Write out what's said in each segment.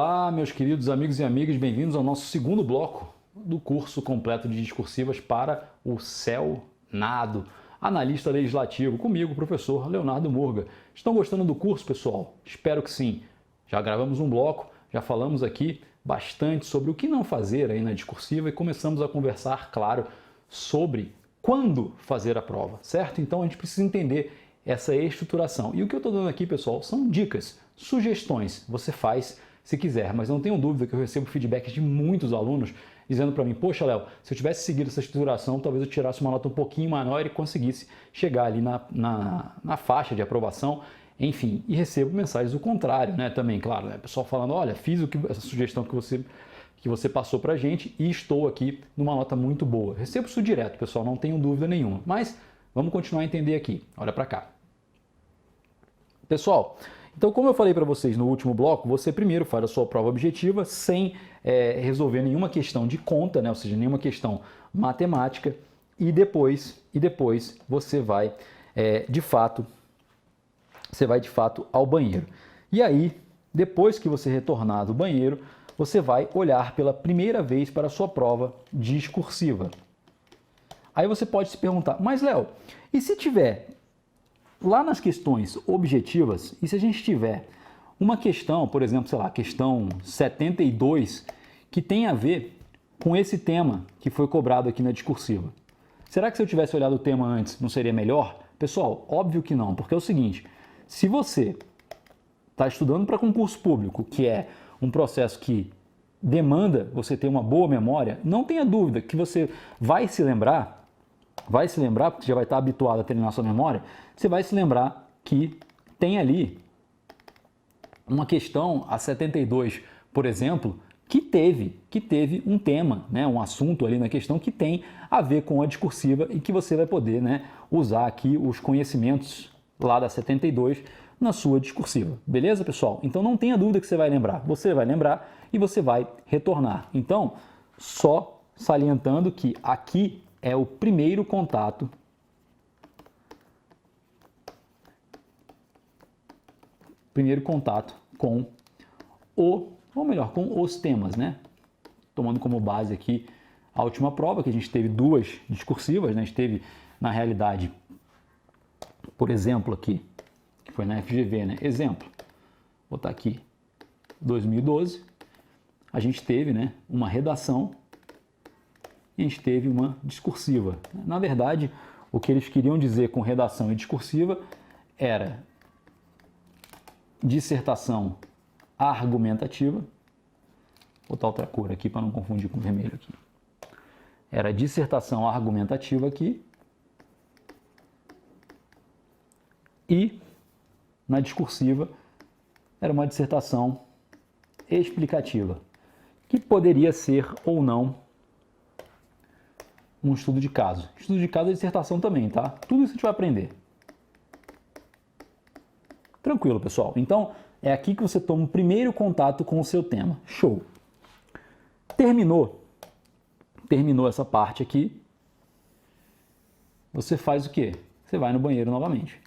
Olá, meus queridos amigos e amigas, bem-vindos ao nosso segundo bloco do curso completo de discursivas para o CELNADO, analista legislativo, comigo, professor Leonardo Murga. Estão gostando do curso, pessoal? Espero que sim. Já gravamos um bloco, já falamos aqui bastante sobre o que não fazer aí na discursiva e começamos a conversar, claro, sobre quando fazer a prova, certo? Então a gente precisa entender essa estruturação. E o que eu estou dando aqui, pessoal, são dicas, sugestões. Você faz se quiser, mas não tenho dúvida que eu recebo feedback de muitos alunos dizendo para mim, poxa, Léo, se eu tivesse seguido essa estruturação, talvez eu tirasse uma nota um pouquinho maior e conseguisse chegar ali na faixa de aprovação, enfim, e recebo mensagens do contrário, né, também, claro, né, pessoal falando, olha, fiz essa sugestão que você passou para a gente e estou aqui numa nota muito boa. Recebo isso direto, pessoal, não tenho dúvida nenhuma, mas vamos continuar a entender aqui, olha para cá. Pessoal, então como eu falei para vocês no último bloco, você primeiro faz a sua prova objetiva sem resolver nenhuma questão de conta, né? Ou seja, nenhuma questão matemática, e depois você vai de fato ao banheiro. E aí, depois que você retornar do banheiro, você vai olhar pela primeira vez para a sua prova discursiva. Aí você pode se perguntar, mas Léo, e se tiver lá nas questões objetivas, e se a gente tiver uma questão, por exemplo, sei lá, questão 72, que tem a ver com esse tema que foi cobrado aqui na discursiva? Será que se eu tivesse olhado o tema antes, não seria melhor? Pessoal, óbvio que não, porque é o seguinte, se você está estudando para concurso público, que é um processo que demanda você ter uma boa memória, não tenha dúvida que você vai se lembrar, porque já vai estar habituado a treinar sua memória, você vai se lembrar que tem ali uma questão, a 72, por exemplo, que teve um tema, né, um assunto ali na questão que tem a ver com a discursiva e que você vai poder, né, usar aqui os conhecimentos lá da 72 na sua discursiva. Beleza, pessoal? Então não tenha dúvida que você vai lembrar. Você vai lembrar e você vai retornar. Então, só salientando que aqui é o primeiro contato com com os temas, né? Tomando como base aqui a última prova, que a gente teve duas discursivas, né? A gente teve, na realidade, por exemplo aqui, que foi na FGV, né? Exemplo, vou botar aqui 2012, a gente teve, né, uma redação e a gente teve uma discursiva. Na verdade, o que eles queriam dizer com redação e discursiva era dissertação argumentativa. Vou botar outra cor aqui para não confundir com o vermelho aqui. Era dissertação argumentativa aqui. E na discursiva era uma dissertação explicativa, que poderia ser ou não um estudo de caso. Estudo de caso é dissertação também, tá? Tudo isso a gente vai aprender. Tranquilo, pessoal? Então, é aqui que você toma o primeiro contato com o seu tema. Show! Terminou essa parte aqui, você faz o quê? Você vai no banheiro novamente.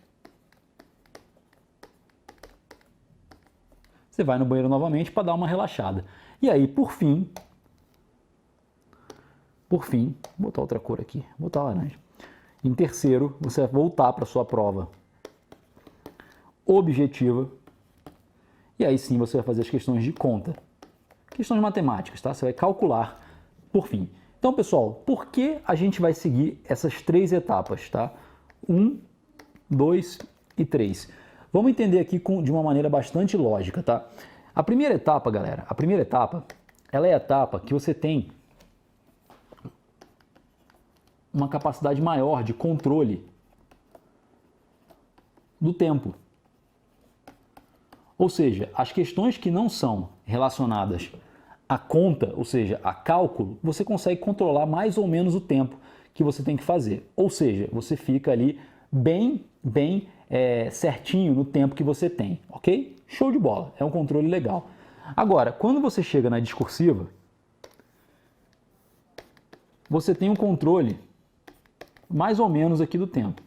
Você vai no banheiro novamente para dar uma relaxada. E aí, por fim, vou botar outra cor aqui, vou botar laranja. Em terceiro, você vai voltar para a sua prova objetiva. E aí sim você vai fazer as questões de conta. Questões matemáticas, tá? Você vai calcular por fim. Então, pessoal, por que a gente vai seguir essas três etapas, tá? 1, 2 e 3. Vamos entender aqui de uma maneira bastante lógica, tá? A primeira etapa, galera, ela é a etapa que você tem uma capacidade maior de controle do tempo. Ou seja, as questões que não são relacionadas à conta, ou seja, a cálculo, você consegue controlar mais ou menos o tempo que você tem que fazer. Ou seja, você fica ali bem certinho no tempo que você tem, ok? Show de bola, é um controle legal. Agora, quando você chega na discursiva, você tem um controle mais ou menos aqui do tempo.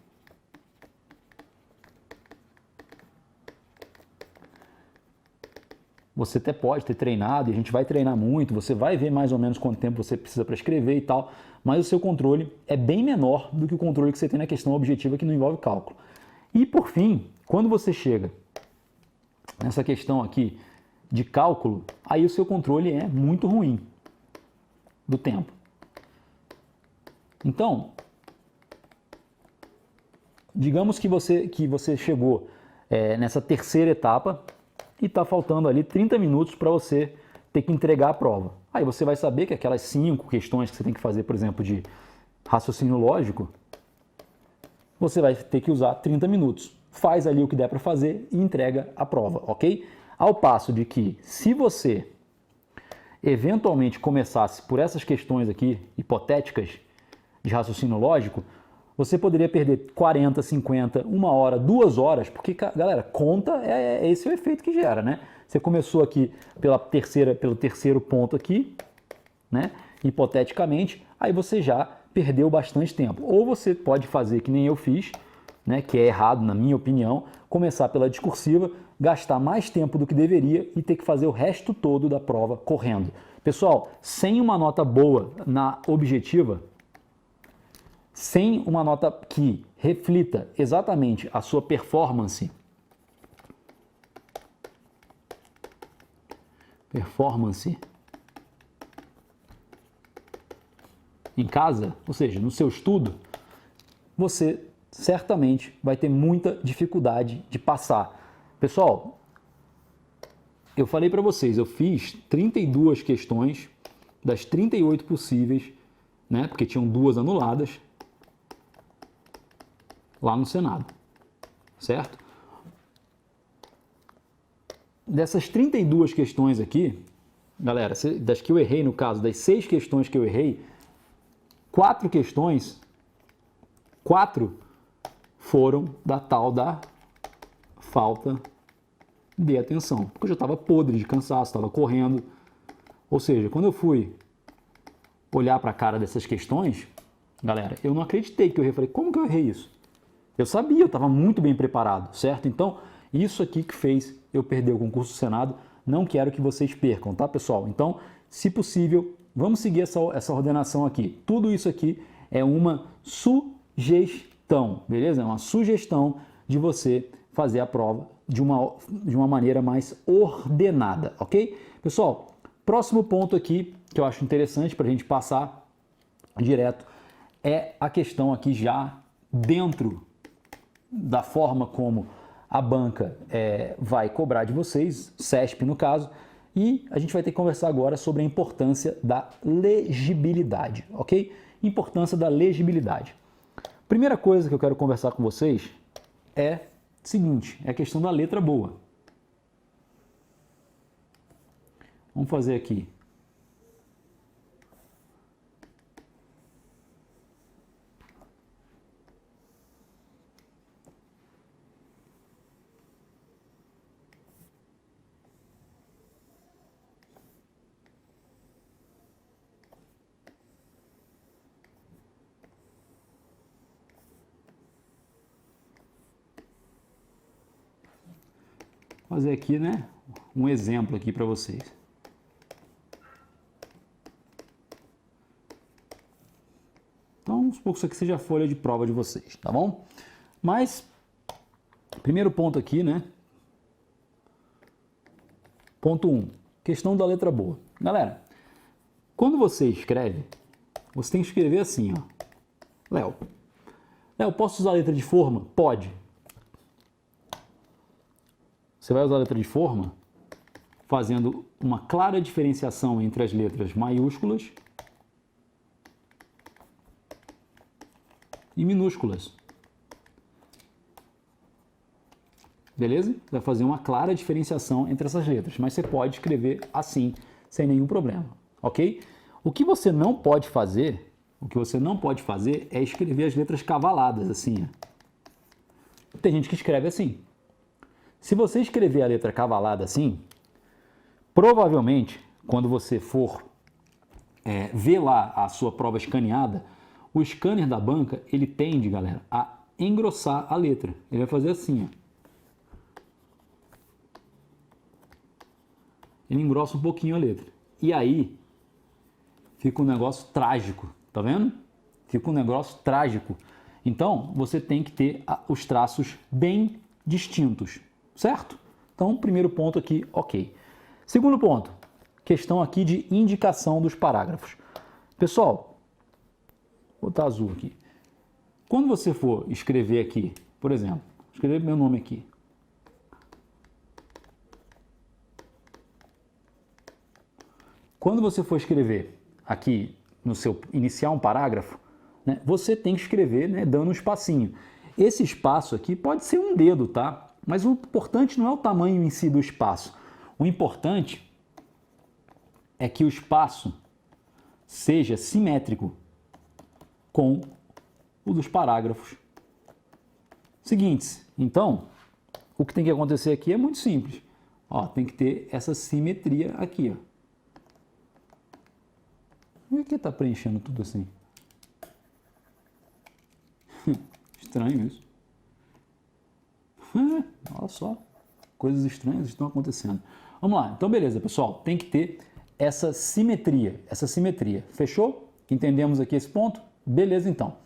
você até pode ter treinado, e a gente vai treinar muito, você vai ver mais ou menos quanto tempo você precisa para escrever e tal, mas o seu controle é bem menor do que o controle que você tem na questão objetiva que não envolve cálculo. E por fim, quando você chega nessa questão aqui de cálculo, aí o seu controle é muito ruim do tempo. Então, digamos que você chegou nessa terceira etapa e está faltando ali 30 minutos para você ter que entregar a prova. Aí você vai saber que aquelas 5 questões que você tem que fazer, por exemplo, de raciocínio lógico, você vai ter que usar 30 minutos. Faz ali o que der para fazer e entrega a prova, ok? Ao passo de que, se você eventualmente começasse por essas questões aqui, hipotéticas, de raciocínio lógico, você poderia perder 40, 50, 1 hora, 2 horas, porque, galera, conta esse é o efeito que gera, né? Você começou aqui pelo terceiro ponto aqui, né? Hipoteticamente, aí você já perdeu bastante tempo. Ou você pode fazer que nem eu fiz, né? Que é errado, na minha opinião, começar pela discursiva, gastar mais tempo do que deveria e ter que fazer o resto todo da prova correndo. Pessoal, sem uma nota boa na objetiva, sem uma nota que reflita exatamente a sua performance em casa, ou seja, no seu estudo, você certamente vai ter muita dificuldade de passar. Pessoal, eu falei para vocês, eu fiz 32 questões das 38 possíveis, né, porque tinham 2 anuladas, lá no Senado, certo? Dessas 32 questões aqui, galera, das que eu errei, no caso, das 6 questões que eu errei, 4 questões, 4 foram da tal da falta de atenção, porque eu já estava podre de cansaço, estava correndo. Ou seja, quando eu fui olhar para a cara dessas questões, galera, eu não acreditei que eu errei. Falei, como que eu errei isso? Eu sabia, eu estava muito bem preparado, certo? Então, isso aqui que fez eu perder o concurso do Senado, não quero que vocês percam, tá, pessoal? Então, se possível, vamos seguir essa ordenação aqui. Tudo isso aqui é uma sugestão, beleza? É uma sugestão de você fazer a prova de uma maneira mais ordenada, ok? Pessoal, próximo ponto aqui que eu acho interessante para a gente passar direto é a questão aqui já dentro da forma como a banca vai cobrar de vocês, CESP no caso, e a gente vai ter que conversar agora sobre a importância da legibilidade, ok? Importância da legibilidade. Primeira coisa que eu quero conversar com vocês é o seguinte, é a questão da letra boa. Vamos fazer aqui. Fazer aqui, né, um exemplo aqui para vocês. Então, vamos supor que isso aqui seja a folha de prova de vocês, tá bom? Mas, primeiro ponto aqui, né? Ponto 1, questão da letra boa. Galera, quando você escreve, você tem que escrever assim, ó. Léo, posso usar a letra de forma? Pode. Você vai usar a letra de forma fazendo uma clara diferenciação entre as letras maiúsculas e minúsculas. Beleza? Vai fazer uma clara diferenciação entre essas letras, mas você pode escrever assim, sem nenhum problema, ok? O que você não pode fazer é escrever as letras cavaladas, assim, ó. Tem gente que escreve assim. Se você escrever a letra cavalada assim, provavelmente, quando você for ver lá a sua prova escaneada, o scanner da banca, ele tende, galera, a engrossar a letra. Ele vai fazer assim, ó. ele engrossa um pouquinho a letra. E aí fica um negócio trágico, tá vendo? Fica um negócio trágico. Então, você tem que ter os traços bem distintos, certo? Então, primeiro ponto aqui, ok. Segundo ponto, questão aqui de indicação dos parágrafos. Pessoal, vou botar azul aqui. Quando você for escrever aqui, por exemplo, escrever meu nome aqui. Quando você for escrever aqui, iniciar um parágrafo, né, você tem que escrever, né, dando um espacinho. Esse espaço aqui pode ser um dedo, tá? Mas o importante não é o tamanho em si do espaço. O importante é que o espaço seja simétrico com o dos parágrafos seguintes. Então, o que tem que acontecer aqui é muito simples. Ó, tem que ter essa simetria aqui, ó. Por que está preenchendo tudo assim? Estranho isso. Olha só, coisas estranhas estão acontecendo. Vamos lá, então beleza, pessoal. Tem que ter essa simetria. Fechou? Entendemos aqui esse ponto? Beleza, então.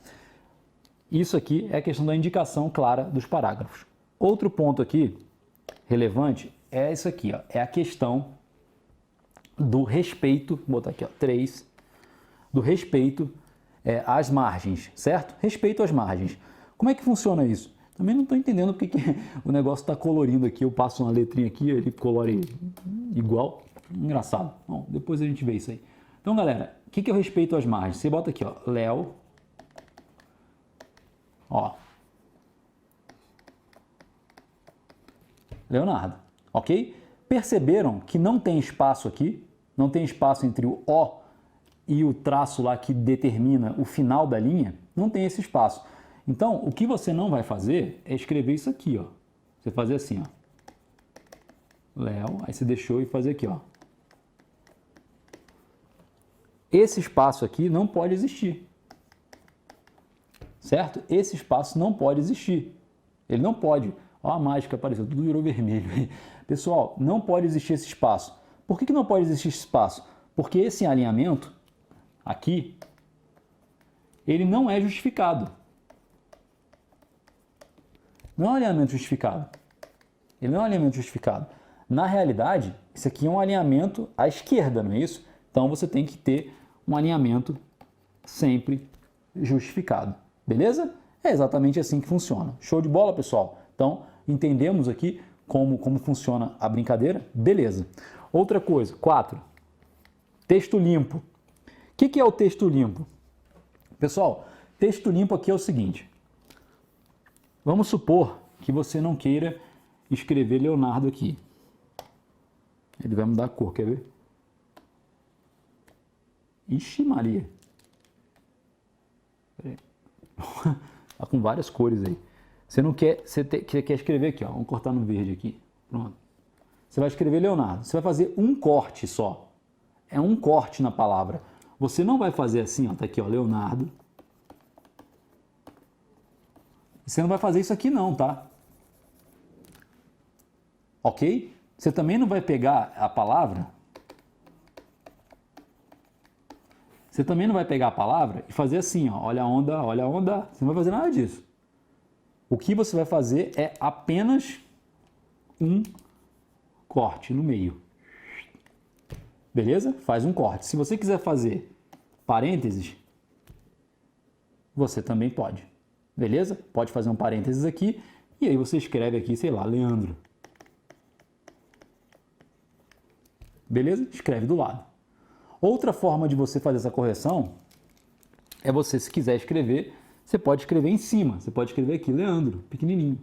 Isso aqui é a questão da indicação clara dos parágrafos. Outro ponto aqui relevante é isso aqui, ó. É a questão do respeito, vou botar aqui, ó, 3, do respeito às margens, certo? Respeito às margens. Como é que funciona isso? Também não estou entendendo porque que o negócio está colorindo aqui. Eu passo uma letrinha aqui, ele colore igual. Engraçado. Bom, depois a gente vê isso aí. Então, galera, o que é o respeito às margens? Você bota aqui, ó, Léo. Ó. Leonardo, ok? Perceberam que não tem espaço aqui? Não tem espaço entre o O e o traço lá que determina o final da linha? Não tem esse espaço. Então, o que você não vai fazer é escrever isso aqui, ó. Você fazer assim, ó. Léo, aí você deixou e fazer aqui, ó. Esse espaço aqui não pode existir. Certo? Esse espaço não pode existir. Ele não pode. Ó, a mágica apareceu, tudo virou vermelho. Pessoal, não pode existir esse espaço. Por que não pode existir esse espaço? Porque esse alinhamento aqui, ele não é justificado. Não é um alinhamento justificado. Ele não é um alinhamento justificado. Na realidade, isso aqui é um alinhamento à esquerda, não é isso? Então você tem que ter um alinhamento sempre justificado. Beleza? É exatamente assim que funciona. Show de bola, pessoal? Então, entendemos aqui como funciona a brincadeira? Beleza. Outra coisa, 4. Texto limpo. O que é o texto limpo? Pessoal, texto limpo aqui é o seguinte. Vamos supor que você não queira escrever Leonardo aqui. Ele vai mudar a cor, quer ver? Ixi, Maria. Tá com várias cores aí. Você não quer, você quer escrever aqui, ó. Vamos cortar no verde aqui. Pronto. Você vai escrever Leonardo. Você vai fazer um corte só. É um corte na palavra. Você não vai fazer assim, ó. Tá aqui, ó, Leonardo. Você não vai fazer isso aqui não, tá? Ok? Você também não vai pegar a palavra. Você também não vai pegar a palavra e fazer assim, ó. Olha a onda, olha a onda. Você não vai fazer nada disso. O que você vai fazer é apenas um corte no meio. Beleza? Faz um corte. Se você quiser fazer parênteses, você também pode. Beleza? Pode fazer um parênteses aqui e aí você escreve aqui, sei lá, Leandro. Beleza? Escreve do lado. Outra forma de você fazer essa correção é você, se quiser escrever, você pode escrever em cima. Você pode escrever aqui, Leandro, pequenininho.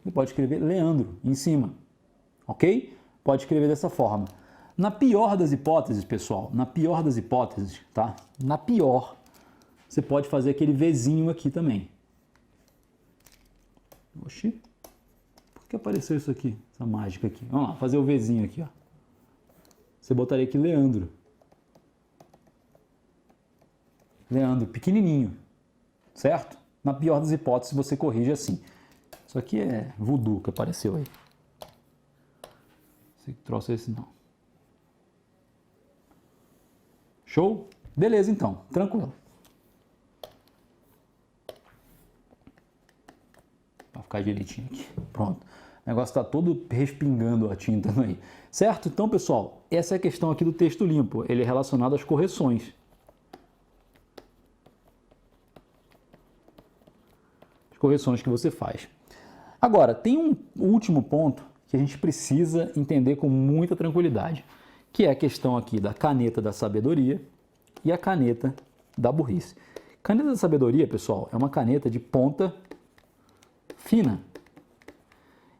Você pode escrever Leandro em cima. Ok? Pode escrever dessa forma. Na pior das hipóteses, pessoal, na pior das hipóteses, tá? Na pior, você pode fazer aquele Vzinho aqui também. Oxi. Por que apareceu isso aqui? Essa mágica aqui. Vamos lá, fazer o Vzinho aqui, ó. Você botaria aqui Leandro. Leandro, pequenininho. Certo? Na pior das hipóteses, você corrige assim. Isso aqui é voodoo que apareceu aí. Esse troço é esse não. Show? Beleza, então. Tranquilo. Para ficar direitinho aqui. Pronto. O negócio está todo respingando a tinta aí. Certo? Então, pessoal, essa é a questão aqui do texto limpo. Ele é relacionado às correções. As correções que você faz. Agora, tem um último ponto que a gente precisa entender com muita tranquilidade, que é a questão aqui da caneta da sabedoria e a caneta da burrice. Caneta da sabedoria, pessoal, é uma caneta de ponta fina.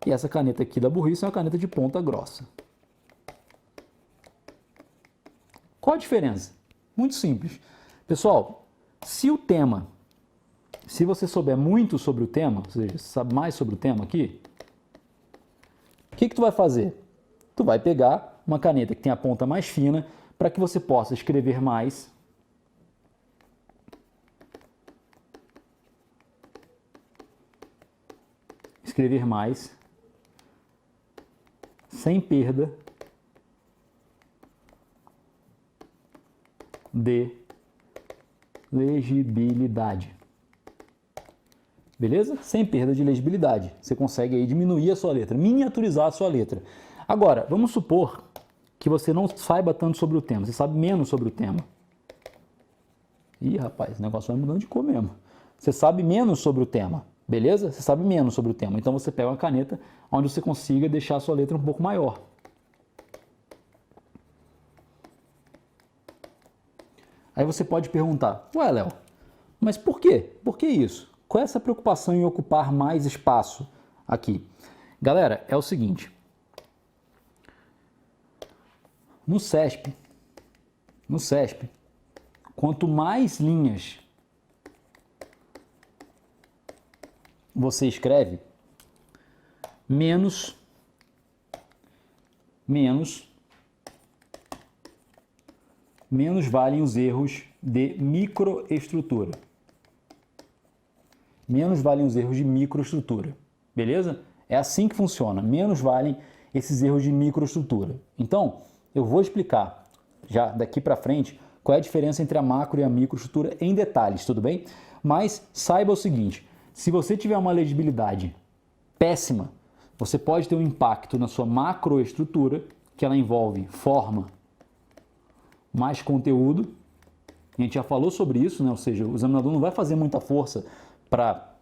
E essa caneta aqui da burrice é uma caneta de ponta grossa. Qual a diferença? Muito simples. Pessoal, se você souber muito sobre o tema, ou seja, sabe mais sobre o tema aqui, o que tu vai fazer? Tu vai pegar uma caneta que tem a ponta mais fina para que você possa escrever mais sem perda de legibilidade. Beleza? Sem perda de legibilidade. Você consegue aí diminuir a sua letra, miniaturizar a sua letra. Agora, vamos supor que você não saiba tanto sobre o tema, você sabe menos sobre o tema. Ih, rapaz, o negócio vai mudando de cor mesmo. Você sabe menos sobre o tema, beleza? Você sabe menos sobre o tema. Então você pega uma caneta onde você consiga deixar a sua letra um pouco maior. Aí você pode perguntar, ué, Léo, mas por quê? Por que isso? Qual é essa preocupação em ocupar mais espaço aqui? Galera, é o seguinte. No CESP, quanto mais linhas você escreve, menos valem os erros de microestrutura. Menos valem os erros de microestrutura, beleza? É assim que funciona, menos valem esses erros de microestrutura. Então, eu vou explicar já daqui para frente qual é a diferença entre a macro e a microestrutura em detalhes, tudo bem? Mas saiba o seguinte, se você tiver uma legibilidade péssima, você pode ter um impacto na sua macroestrutura, que ela envolve forma mais conteúdo. A gente já falou sobre isso, né? Ou seja, o examinador não vai fazer muita força para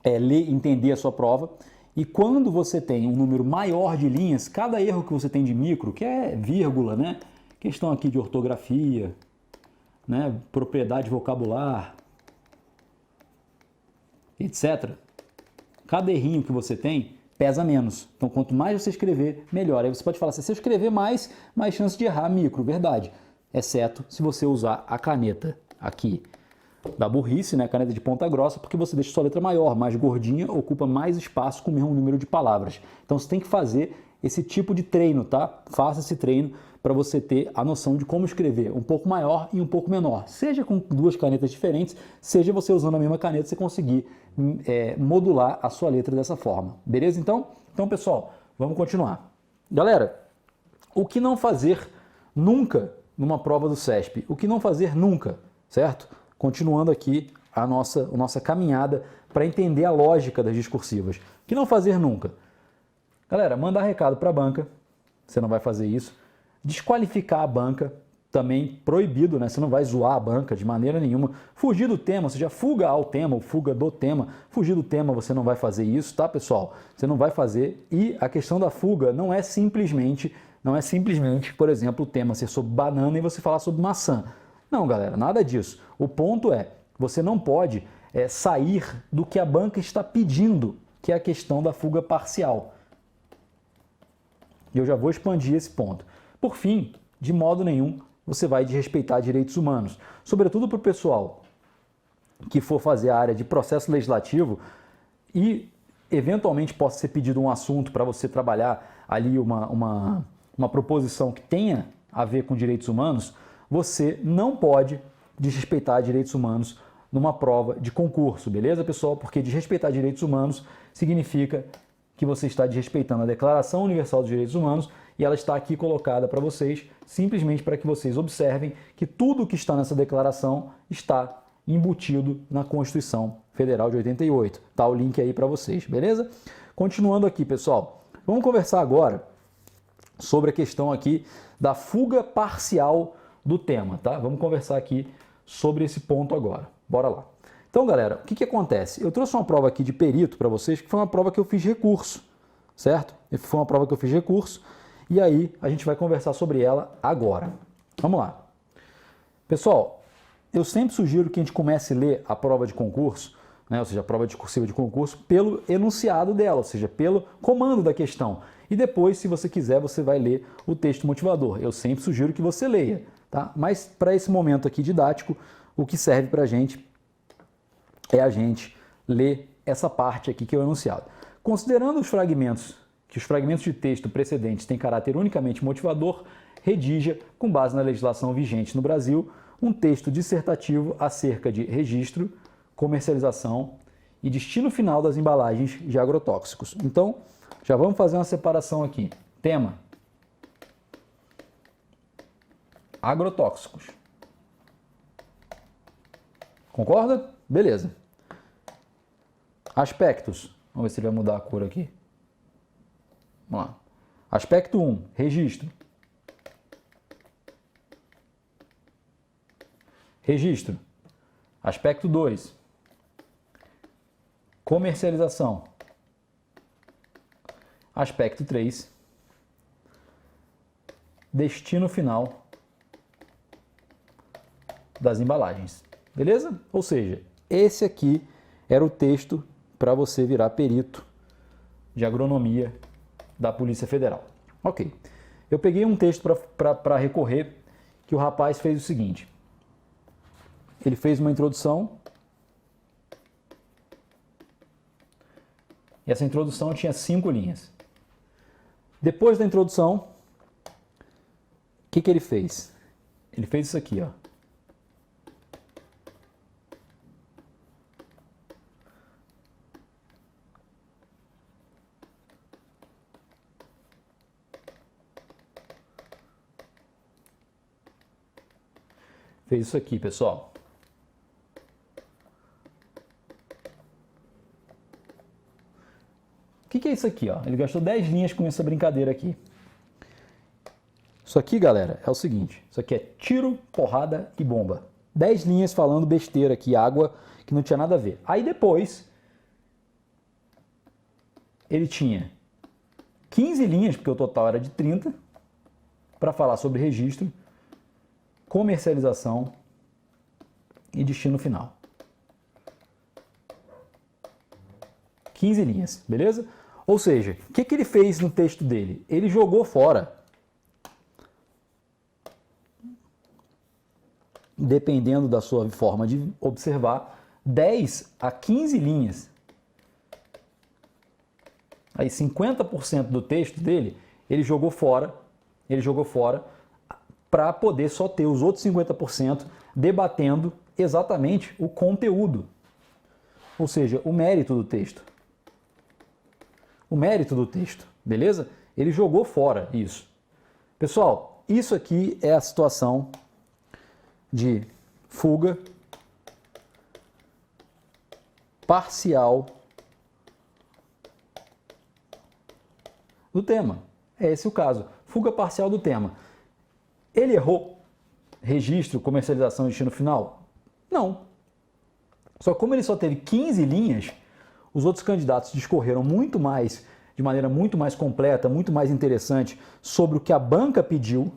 ler e entender a sua prova. E quando você tem um número maior de linhas, cada erro que você tem de micro, que é vírgula, né? Questão aqui de ortografia, né? Propriedade vocabular, etc. Cada errinho que você tem pesa menos. Então, quanto mais você escrever, melhor. Aí você pode falar assim, se eu escrever mais chance de errar micro, verdade. Exceto se você usar a caneta aqui da burrice, né? Caneta de ponta grossa, porque você deixa sua letra maior, mais gordinha, ocupa mais espaço com o mesmo número de palavras. Então você tem que fazer esse tipo de treino, tá? Faça esse treino para você ter a noção de como escrever um pouco maior e um pouco menor. Seja com duas canetas diferentes, seja você usando a mesma caneta, você conseguir modular a sua letra dessa forma. Beleza, então? Então, pessoal, vamos continuar. Galera, o que não fazer nunca numa prova do CESP? O que não fazer nunca, certo? Continuando aqui a nossa caminhada para entender a lógica das discursivas. O que não fazer nunca? Galera, mandar recado para a banca, você não vai fazer isso. Desqualificar a banca, também proibido, né? Você não vai zoar a banca de maneira nenhuma. Fugir do tema, ou seja, fuga ao tema, ou fuga do tema. Fugir do tema, você não vai fazer isso, tá, pessoal? Você não vai fazer. E a questão da fuga não é simplesmente, por exemplo, o tema ser sobre banana e você falar sobre maçã. Não, galera, nada disso. O ponto é, você não pode sair do que a banca está pedindo, que é a questão da fuga parcial. E eu já vou expandir esse ponto. Por fim, de modo nenhum, você vai desrespeitar direitos humanos. Sobretudo para o pessoal que for fazer a área de processo legislativo e eventualmente possa ser pedido um assunto para você trabalhar ali uma proposição que tenha a ver com direitos humanos, você não pode desrespeitar direitos humanos numa prova de concurso, beleza, pessoal? Porque desrespeitar direitos humanos significa que você está desrespeitando a Declaração Universal dos Direitos Humanos e ela está aqui colocada para vocês, simplesmente para que vocês observem que tudo que está nessa declaração está embutido na Constituição Federal de 88. Tá o link aí para vocês, beleza? Continuando aqui, pessoal, vamos conversar agora sobre a questão aqui da fuga parcial do tema, tá? Vamos conversar aqui sobre esse ponto agora. Bora lá. Então, galera, o que acontece? Eu trouxe uma prova aqui de perito para vocês, que foi uma prova que eu fiz recurso, certo? Foi uma prova que eu fiz recurso, e aí a gente vai conversar sobre ela agora. Vamos lá. Pessoal, eu sempre sugiro que a gente comece a ler a prova de concurso, né? Ou seja, a prova discursiva de concurso, pelo enunciado dela, ou seja, pelo comando da questão. E depois, se você quiser, você vai ler o texto motivador. Eu sempre sugiro que você leia, tá? Mas para esse momento aqui didático, o que serve para a gente é a gente ler essa parte aqui que é o enunciado. Considerando os fragmentos de texto precedentes têm caráter unicamente motivador, redija, com base na legislação vigente no Brasil, um texto dissertativo acerca de registro, comercialização e destino final das embalagens de agrotóxicos. Então, já vamos fazer uma separação aqui. Tema: agrotóxicos. Concorda? Beleza. Aspectos. Vamos ver se ele vai mudar a cor aqui. Vamos lá. Aspecto 1, registro. Registro. Aspecto 2, comercialização. Aspecto 3, destino final das embalagens. Beleza? Ou seja, esse aqui era o texto para você virar perito de agronomia da Polícia Federal. Ok. Eu peguei um texto para recorrer que o rapaz fez o seguinte. Ele fez uma introdução e essa introdução tinha 5 linhas. Depois da introdução, o que ele fez? Ele fez isso aqui, ó. Fez isso aqui, pessoal. O que é isso aqui, ó? Ele gastou 10 linhas com essa brincadeira aqui. Isso aqui, galera, é o seguinte. Isso aqui é tiro, porrada e bomba. 10 linhas falando besteira aqui, água, que não tinha nada a ver. Aí depois, ele tinha 15 linhas, porque o total era de 30, para falar sobre registro, comercialização e destino final. 15 linhas, beleza? Ou seja, o que ele fez no texto dele? Ele jogou fora, dependendo da sua forma de observar, 10 a 15 linhas. Aí 50% do texto dele, ele jogou fora para poder só ter os outros 50% debatendo exatamente o conteúdo, ou seja, o mérito do texto. O mérito do texto, beleza? Ele jogou fora isso. Pessoal, isso aqui é a situação de fuga parcial do tema. É esse o caso. Fuga parcial do tema. Ele errou registro, comercialização e destino final? Não. Só que como ele só teve 15 linhas, os outros candidatos discorreram muito mais, de maneira muito mais completa, muito mais interessante, sobre o que a banca pediu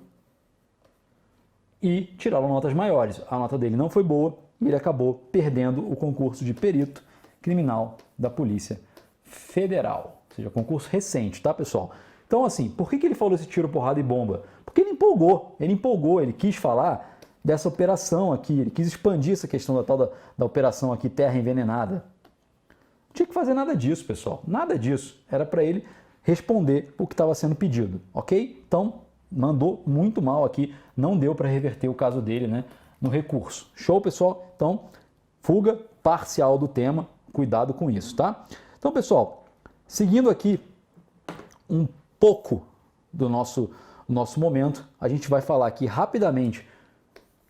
e tiraram notas maiores. A nota dele não foi boa e ele acabou perdendo o concurso de perito criminal da Polícia Federal. Ou seja, concurso recente, tá, pessoal? Então, assim, por que ele falou esse tiro, porrada e bomba? Porque ele empolgou, ele quis falar dessa operação aqui, ele quis expandir essa questão da operação aqui, terra envenenada. Não tinha que fazer nada disso, pessoal, nada disso. Era para ele responder o que estava sendo pedido, ok? Então, mandou muito mal aqui, não deu para reverter o caso dele, né, no recurso. Show, pessoal? Então, fuga parcial do tema, cuidado com isso, tá? Então, pessoal, seguindo aqui um pouco do nosso momento, a gente vai falar aqui rapidamente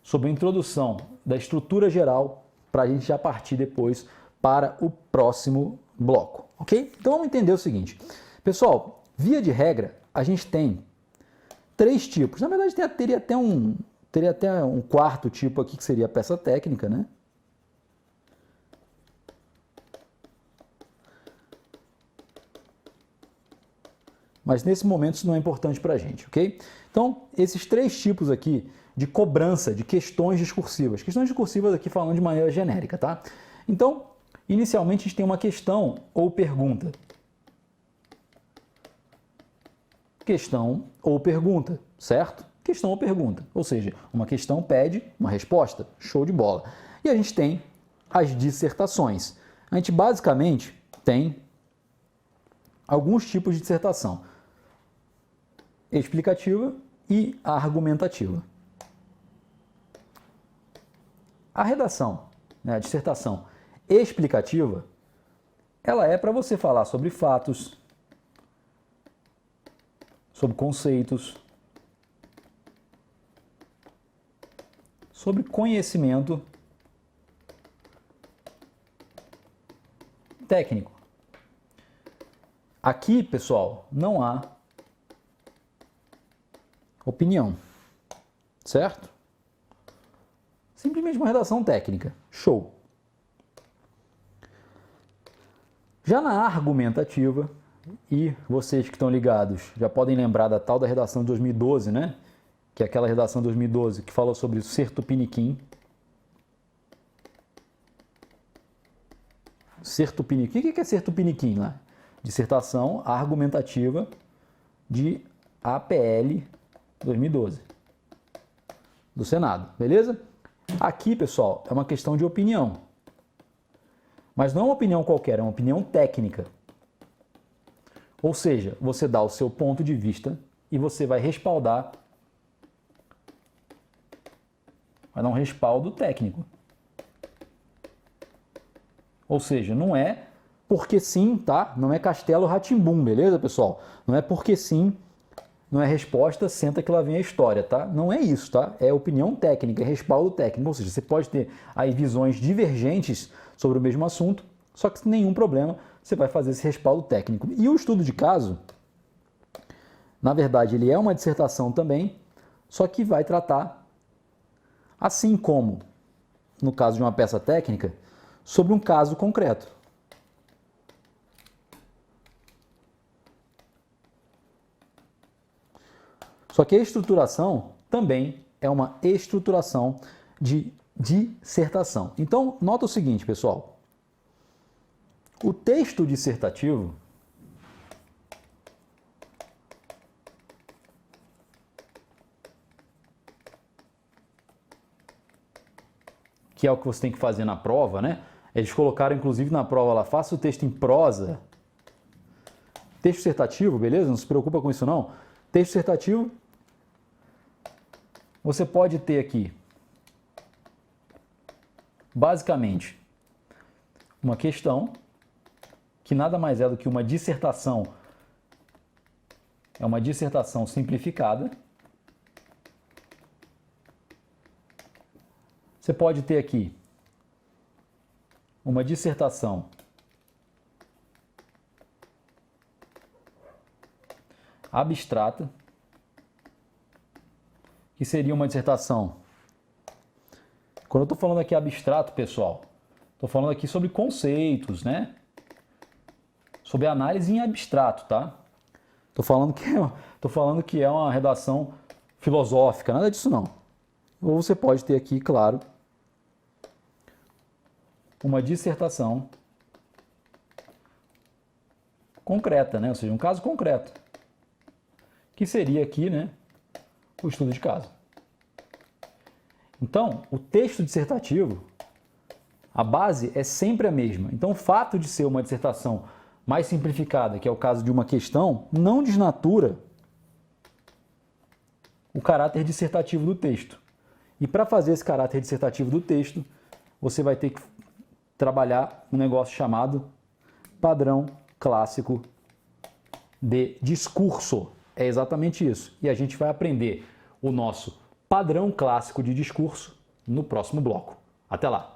sobre a introdução da estrutura geral para a gente já partir depois para o próximo bloco, ok? Então vamos entender o seguinte. Pessoal, via de regra, a gente tem 3 tipos. Na verdade, teria até um quarto tipo aqui, que seria a peça técnica, né? Mas nesse momento isso não é importante para a gente, ok? Então, esses 3 tipos aqui de cobrança de questões discursivas. Questões discursivas aqui falando de maneira genérica, tá? Então, inicialmente a gente tem uma questão ou pergunta. Questão ou pergunta, certo? Questão ou pergunta. Ou seja, uma questão pede uma resposta. Show de bola. E a gente tem as dissertações. A gente basicamente tem alguns tipos de dissertação: explicativa e argumentativa. A redação, né, a dissertação explicativa, ela é para você falar sobre fatos, sobre conceitos, sobre conhecimento técnico. Aqui, pessoal, não há opinião, certo? Simplesmente uma redação técnica. Show. Já na argumentativa, e vocês que estão ligados já podem lembrar da tal da redação de 2012, né? Que é aquela redação de 2012 que falou sobre o ser tupiniquim. Ser tupiniquim. O que é ser tupiniquim lá? Dissertação argumentativa de APL 2012 do Senado, beleza? Aqui, pessoal, é uma questão de opinião. Mas não é uma opinião qualquer, é uma opinião técnica. Ou seja, você dá o seu ponto de vista e você vai respaldar, vai dar um respaldo técnico. Ou seja, não é porque sim, tá? Não é Castelo Rá-Tim-Bum, beleza, pessoal? Não é porque sim, não é resposta, senta que lá vem a história, tá? Não é isso, tá? É opinião técnica, é respaldo técnico. Ou seja, você pode ter aí visões divergentes sobre o mesmo assunto, só que sem nenhum problema, você vai fazer esse respaldo técnico. E o estudo de caso, na verdade, ele é uma dissertação também, só que vai tratar, assim como no caso de uma peça técnica, sobre um caso concreto. Só que a estruturação também é uma estruturação de dissertação. Então, nota o seguinte, pessoal. O texto dissertativo que é o que você tem que fazer na prova, né? Eles colocaram, inclusive, na prova lá, faça o texto em prosa. Texto dissertativo, beleza? Não se preocupa com isso, não. Texto dissertativo, você pode ter aqui, basicamente, uma questão, que nada mais é do que uma dissertação. É uma dissertação simplificada. Você pode ter aqui uma dissertação abstrata, que seria uma dissertação. Quando eu estou falando aqui abstrato, pessoal, estou falando aqui sobre conceitos, né? Sobre análise em abstrato, tá? Estou falando que é uma redação filosófica, nada disso não. Ou você pode ter aqui, claro, uma dissertação concreta, né? Ou seja, um caso concreto, que seria aqui, né, o estudo de caso. Então, o texto dissertativo, a base é sempre a mesma. Então, o fato de ser uma dissertação mais simplificada, que é o caso de uma questão, não desnatura o caráter dissertativo do texto. E para fazer esse caráter dissertativo do texto, você vai ter que trabalhar um negócio chamado padrão clássico de discurso. É exatamente isso. E a gente vai aprender o nosso padrão clássico de discurso no próximo bloco. Até lá!